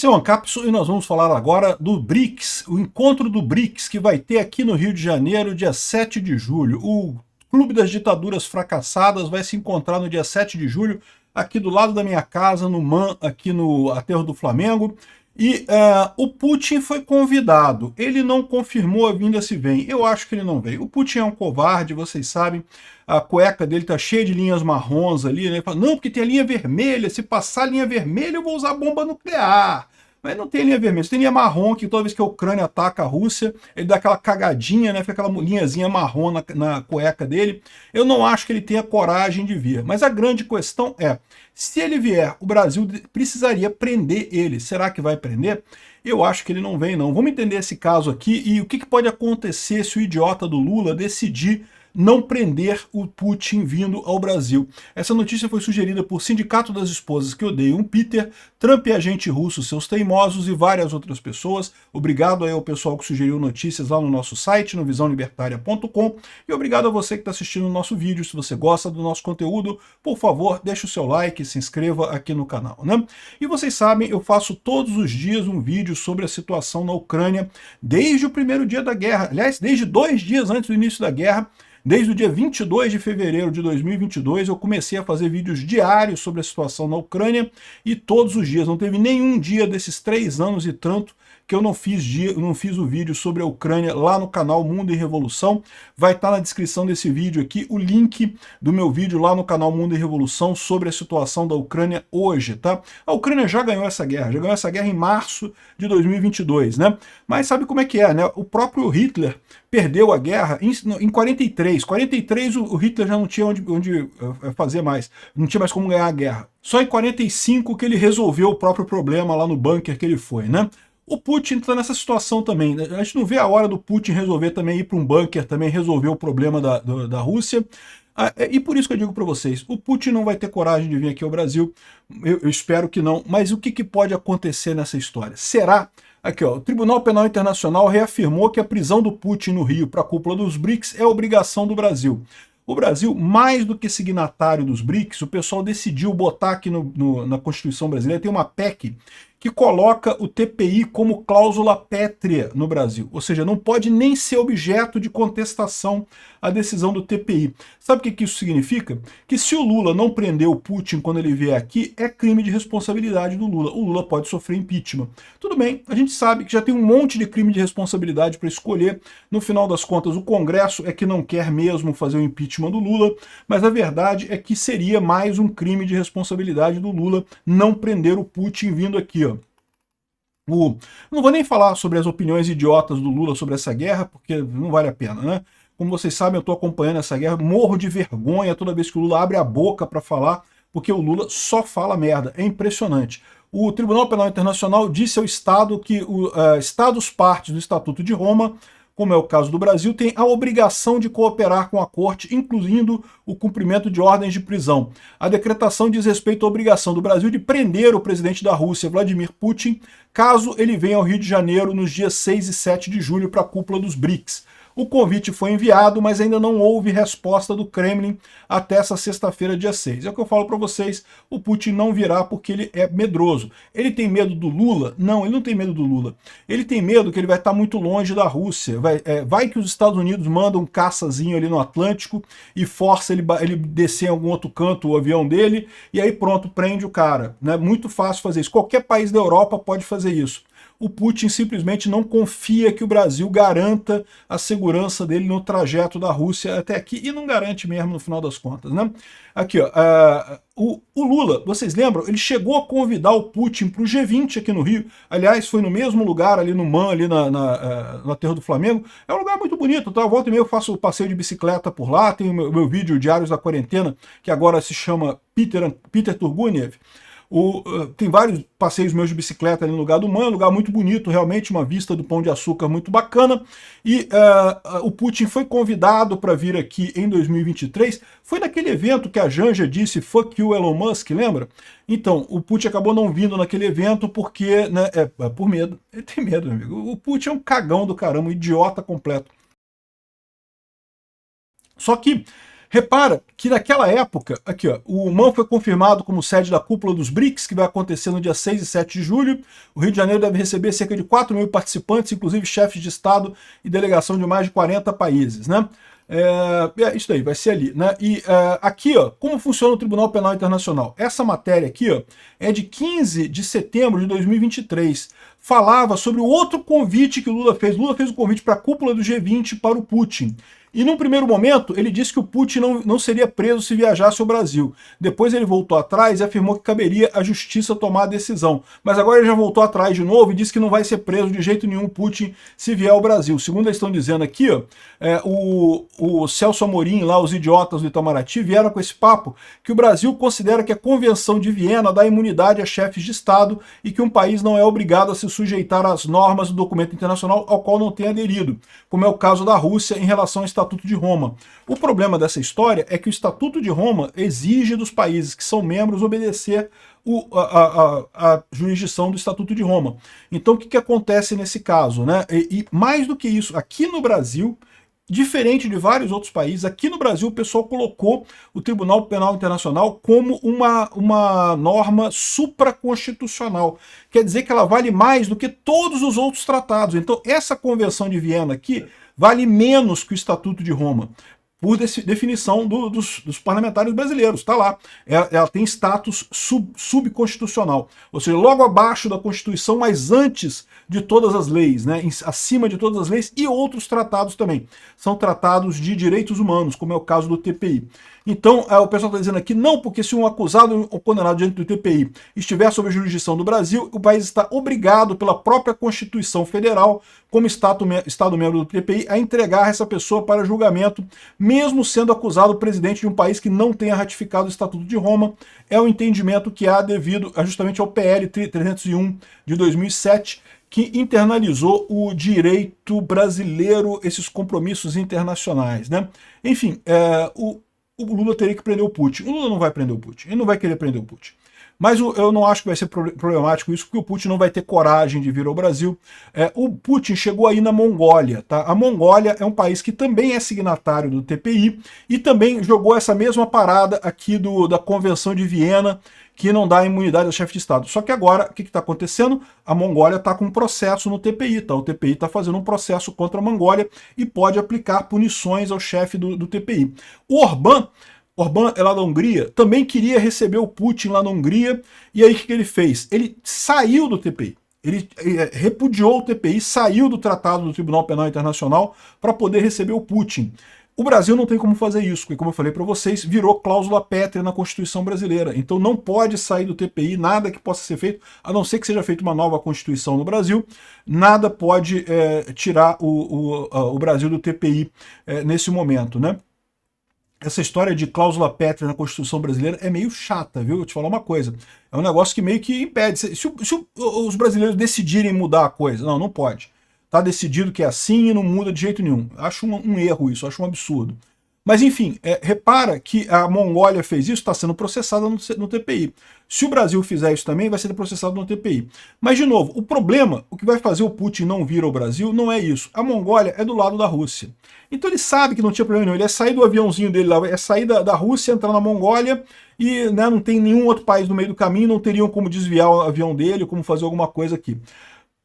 Esse é o Ancapso e nós vamos falar agora do BRICS, o encontro do BRICS que vai ter aqui no Rio de Janeiro, dia 7 de julho. O Clube das Ditaduras Fracassadas vai se encontrar no dia 7 de julho, aqui do lado da minha casa, no MAN, aqui no Aterro do Flamengo. E o Putin foi convidado, ele não confirmou a vinda se vem, eu acho que ele não veio. O Putin é um covarde, vocês sabem, a cueca dele tá cheia de linhas marrons ali, né? Ele fala, não, porque tem a linha vermelha, se passar a linha vermelha eu vou usar bomba nuclear. Mas não tem linha vermelha, tem linha marrom, que toda vez que a Ucrânia ataca a Rússia, ele dá aquela cagadinha, né? Fica aquela linhazinha marrom na cueca dele. Eu não acho que ele tenha coragem de vir. Mas a grande questão é, se ele vier, o Brasil precisaria prender ele. Será que vai prender? Eu acho que ele não vem, não. Vamos entender esse caso aqui e o que pode acontecer se o idiota do Lula decidir não prender o Putin vindo ao Brasil. Essa notícia foi sugerida por Sindicato das Esposas que Odeiam Peter, Trump e agente russo, seus teimosos e várias outras pessoas. Obrigado aí ao pessoal que sugeriu notícias lá no nosso site, no visãolibertaria.com, e obrigado a você que está assistindo o nosso vídeo. Se você gosta do nosso conteúdo, por favor, deixe o seu like, se inscreva aqui no canal, né? E vocês sabem, eu faço todos os dias um vídeo sobre a situação na Ucrânia, desde o primeiro dia da guerra, aliás, desde 2 dias antes do início da guerra. Desde o dia 22 de fevereiro de 2022, eu comecei a fazer vídeos diários sobre a situação na Ucrânia e todos os dias, não teve nenhum dia desses 3 anos e tanto que eu não fiz o vídeo sobre a Ucrânia lá no canal Mundo em Revolução. Vai estar na descrição desse vídeo aqui o link do meu vídeo lá no canal Mundo em Revolução sobre a situação da Ucrânia hoje, tá? A Ucrânia já ganhou essa guerra em março de 2022, né? Mas sabe como é que é, né? O próprio Hitler perdeu a guerra em 43. 43 o Hitler já não tinha onde fazer mais, não tinha mais como ganhar a guerra. Só em 45 que ele resolveu o próprio problema lá no bunker que ele foi, né? O Putin está nessa situação também. A gente não vê a hora do Putin resolver também ir para um bunker, também resolver o problema da Rússia. E por isso que eu digo para vocês, o Putin não vai ter coragem de vir aqui ao Brasil, eu espero que não, mas o que pode acontecer nessa história? Será? Aqui, ó, o Tribunal Penal Internacional reafirmou que a prisão do Putin no Rio para a cúpula dos BRICS é obrigação do Brasil. O Brasil, mais do que signatário dos BRICS, o pessoal decidiu botar aqui na Constituição brasileira, tem uma PEC que coloca o TPI como cláusula pétrea no Brasil, ou seja, não pode nem ser objeto de contestação a decisão do TPI. Sabe o que isso significa? Que se o Lula não prender o Putin quando ele vier aqui, é crime de responsabilidade do Lula. O Lula pode sofrer impeachment. Tudo bem, a gente sabe que já tem um monte de crime de responsabilidade para escolher. No final das contas, o Congresso é que não quer mesmo fazer o impeachment do Lula, mas a verdade é que seria mais um crime de responsabilidade do Lula não prender o Putin vindo aqui, ó. Não vou nem falar sobre as opiniões idiotas do Lula sobre essa guerra, porque não vale a pena, né? Como vocês sabem, eu estou acompanhando essa guerra, morro de vergonha toda vez que o Lula abre a boca para falar, porque o Lula só fala merda, é impressionante. O Tribunal Penal Internacional disse ao Estado que Estados partes do Estatuto de Roma, como é o caso do Brasil, tem a obrigação de cooperar com a Corte, incluindo o cumprimento de ordens de prisão. A decretação diz respeito à obrigação do Brasil de prender o presidente da Rússia, Vladimir Putin, caso ele venha ao Rio de Janeiro nos dias 6 e 7 de julho para a cúpula dos BRICS. O convite foi enviado, mas ainda não houve resposta do Kremlin até essa sexta-feira, dia 6. É o que eu falo para vocês, o Putin não virá porque ele é medroso. Ele tem medo do Lula? Não, ele não tem medo do Lula. Ele tem medo que ele vai estar muito longe da Rússia. Vai que os Estados Unidos mandam um caçazinho ali no Atlântico e força ele descer em algum outro canto, o avião dele, e aí pronto, prende o cara. É muito fácil fazer isso. Qualquer país da Europa pode fazer isso. O Putin simplesmente não confia que o Brasil garanta a segurança dele no trajeto da Rússia até aqui, e não garante mesmo no final das contas, né? Aqui, ó, o Lula, vocês lembram? Ele chegou a convidar o Putin para o G20 aqui no Rio, aliás, foi no mesmo lugar ali no MAN, ali no Aterro do Flamengo. É um lugar muito bonito, tá? Volta e meia eu faço o passeio de bicicleta por lá, tem o meu vídeo Diários da Quarentena, que agora se chama Peter Turguniev. Tem vários passeios meus de bicicleta ali no lugar do MAN, um lugar muito bonito, realmente uma vista do Pão de Açúcar muito bacana, e o Putin foi convidado para vir aqui em 2023, foi naquele evento que a Janja disse fuck you Elon Musk, lembra? Então, o Putin acabou não vindo naquele evento porque, né, por medo, ele tem medo, meu amigo, o Putin é um cagão do caramba, um idiota completo. Só que Repara que naquela época, aqui ó, o Oman foi confirmado como sede da cúpula dos BRICS, que vai acontecer no dia 6 e 7 de julho. O Rio de Janeiro deve receber cerca de 4 mil participantes, inclusive chefes de Estado e delegação de mais de 40 países, né? Isso aí, vai ser ali, né? E aqui, ó, como funciona o Tribunal Penal Internacional? Essa matéria aqui, ó, é de 15 de setembro de 2023. Falava sobre o outro convite que o Lula fez. Lula fez um convite para a cúpula do G20 para o Putin. E num primeiro momento, ele disse que o Putin não seria preso se viajasse ao Brasil. Depois ele voltou atrás e afirmou que caberia à justiça tomar a decisão. Mas agora ele já voltou atrás de novo e disse que não vai ser preso de jeito nenhum Putin se vier ao Brasil. Segundo eles estão dizendo aqui, ó, o Celso Amorim, lá, os idiotas do Itamaraty, vieram com esse papo que o Brasil considera que a Convenção de Viena dá imunidade a chefes de Estado e que um país não é obrigado a se sujeitar às normas do documento internacional ao qual não tem aderido, como é o caso da Rússia em relação ao Estatuto de Roma. O problema dessa história é que o Estatuto de Roma exige dos países que são membros obedecer a jurisdição do Estatuto de Roma. Então o que acontece nesse caso, né? E mais do que isso, aqui no Brasil, diferente de vários outros países, aqui no Brasil o pessoal colocou o Tribunal Penal Internacional como uma norma supraconstitucional. Quer dizer que ela vale mais do que todos os outros tratados. Então essa Convenção de Viena aqui vale menos que o Estatuto de Roma, por definição dos parlamentares brasileiros, está lá. Ela tem status subconstitucional, ou seja, logo abaixo da Constituição, mas antes de todas as leis, né? Acima de todas as leis e outros tratados também. São tratados de direitos humanos, como é o caso do TPI. Então, o pessoal está dizendo aqui, não, porque se um acusado ou condenado diante do TPI estiver sob a jurisdição do Brasil, o país está obrigado pela própria Constituição Federal, como Estado membro do TPI, a entregar essa pessoa para julgamento, mesmo sendo acusado o presidente de um país que não tenha ratificado o Estatuto de Roma. É o entendimento que há devido justamente ao PL 301 de 2007, que internalizou o direito brasileiro, esses compromissos internacionais, né? Enfim, o Lula teria que prender o Putin. O Lula não vai prender o Putin, ele não vai querer prender o Putin. Mas eu não acho que vai ser problemático isso, porque o Putin não vai ter coragem de vir ao Brasil. O Putin chegou aí na Mongólia, tá? A Mongólia é um país que também é signatário do TPI e também jogou essa mesma parada aqui da Convenção de Viena, que não dá imunidade ao chefe de Estado. Só que agora, o que está acontecendo? A Mongólia está com um processo no TPI, tá? O TPI está fazendo um processo contra a Mongólia e pode aplicar punições ao chefe do TPI. O Orbán é lá da Hungria, também queria receber o Putin lá na Hungria, e aí o que ele fez? Ele saiu do TPI. Ele repudiou o TPI, saiu do Tratado do Tribunal Penal Internacional para poder receber o Putin. O Brasil não tem como fazer isso, porque, como eu falei para vocês, virou cláusula pétrea na Constituição brasileira. Então não pode sair do TPI, nada que possa ser feito, a não ser que seja feita uma nova Constituição no Brasil, nada pode tirar o Brasil do TPI nesse momento, né? Essa história de cláusula pétrea na Constituição brasileira é meio chata, viu? Vou te falar uma coisa. É um negócio que meio que impede. Se os brasileiros decidirem mudar a coisa, não pode. Está decidido que é assim e não muda de jeito nenhum. Acho um erro isso, acho um absurdo. Mas enfim, repara que a Mongólia fez isso, está sendo processada no TPI. Se o Brasil fizer isso também, vai ser processado no TPI. Mas, de novo, o problema, o que vai fazer o Putin não vir ao Brasil, não é isso. A Mongólia é do lado da Rússia. Então ele sabe que não tinha problema nenhum. Ele ia sair do aviãozinho dele lá, ia sair da Rússia, entrar na Mongólia e não tem nenhum outro país no meio do caminho, não teriam como desviar o avião dele, como fazer alguma coisa aqui.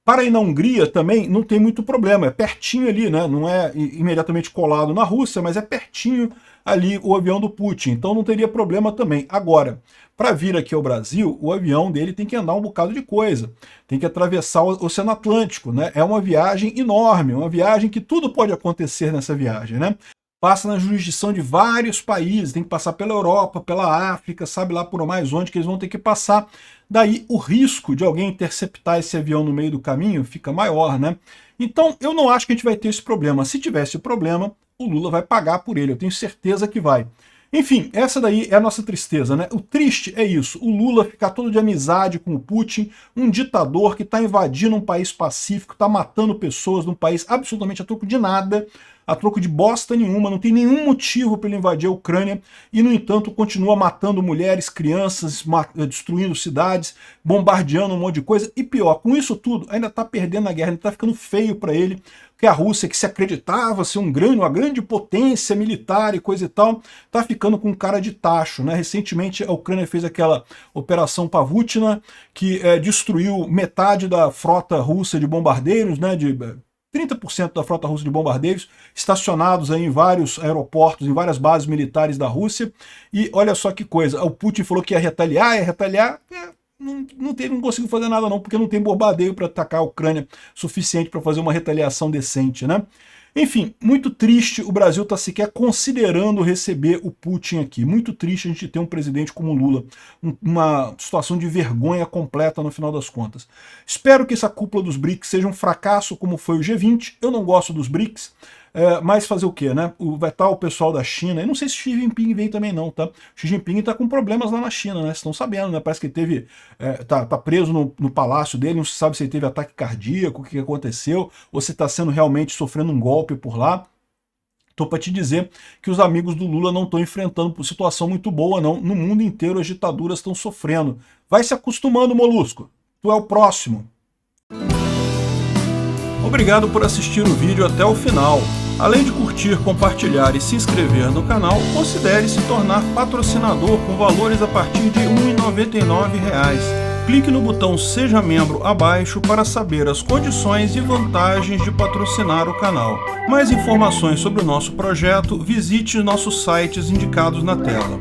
Para ir na Hungria também não tem muito problema, é pertinho ali, né? Não é imediatamente colado na Rússia, mas é pertinho ali o avião do Putin, então não teria problema também. Agora, para vir aqui ao Brasil, o avião dele tem que andar um bocado de coisa, tem que atravessar o Oceano Atlântico, né? É uma viagem enorme, uma viagem que tudo pode acontecer nessa viagem, né? Passa na jurisdição de vários países, tem que passar pela Europa, pela África, sabe lá por mais onde que eles vão ter que passar. Daí o risco de alguém interceptar esse avião no meio do caminho fica maior, né? Então eu não acho que a gente vai ter esse problema. Se tivesse o problema, o Lula vai pagar por ele, eu tenho certeza que vai. Enfim, essa daí é a nossa tristeza, né? O triste é isso, o Lula ficar todo de amizade com o Putin, um ditador que está invadindo um país pacífico, está matando pessoas num país absolutamente a troco de nada, a troco de bosta nenhuma, não tem nenhum motivo para ele invadir a Ucrânia e, no entanto, continua matando mulheres, crianças, destruindo cidades, bombardeando um monte de coisa e pior, com isso tudo, ainda está perdendo a guerra, ainda está ficando feio para ele, que a Rússia, que se acreditava ser uma grande potência militar e coisa e tal, tá ficando com cara de tacho, né? Recentemente a Ucrânia fez aquela operação Pavutina, que destruiu metade da frota russa de bombardeiros, né? De 30% da frota russa de bombardeiros estacionados aí em vários aeroportos, em várias bases militares da Rússia. E olha só que coisa, o Putin falou que ia retaliar, não conseguiu fazer nada não, porque não tem bombardeio para atacar a Ucrânia suficiente para fazer uma retaliação decente, né? Enfim, muito triste o Brasil está sequer considerando receber o Putin aqui. Muito triste a gente ter um presidente como Lula. Uma situação de vergonha completa no final das contas. Espero que essa cúpula dos BRICS seja um fracasso como foi o G20. Eu não gosto dos BRICS. Mas fazer o quê, né? Vai estar o pessoal da China, eu não sei se Xi Jinping vem também não, tá? Xi Jinping tá com problemas lá na China, né? Vocês estão sabendo, né? Parece que ele teve, tá preso no palácio dele, não se sabe se ele teve ataque cardíaco, o que aconteceu, ou se está sendo realmente sofrendo um golpe por lá. Tô para te dizer que os amigos do Lula não estão enfrentando uma situação muito boa, não. No mundo inteiro as ditaduras estão sofrendo. Vai se acostumando, Molusco. Tu é o próximo. Obrigado por assistir o vídeo até o final. Além de curtir, compartilhar e se inscrever no canal, considere se tornar patrocinador com valores a partir de R$ 1,99. Clique no botão Seja Membro abaixo para saber as condições e vantagens de patrocinar o canal. Mais informações sobre o nosso projeto, visite nossos sites indicados na tela.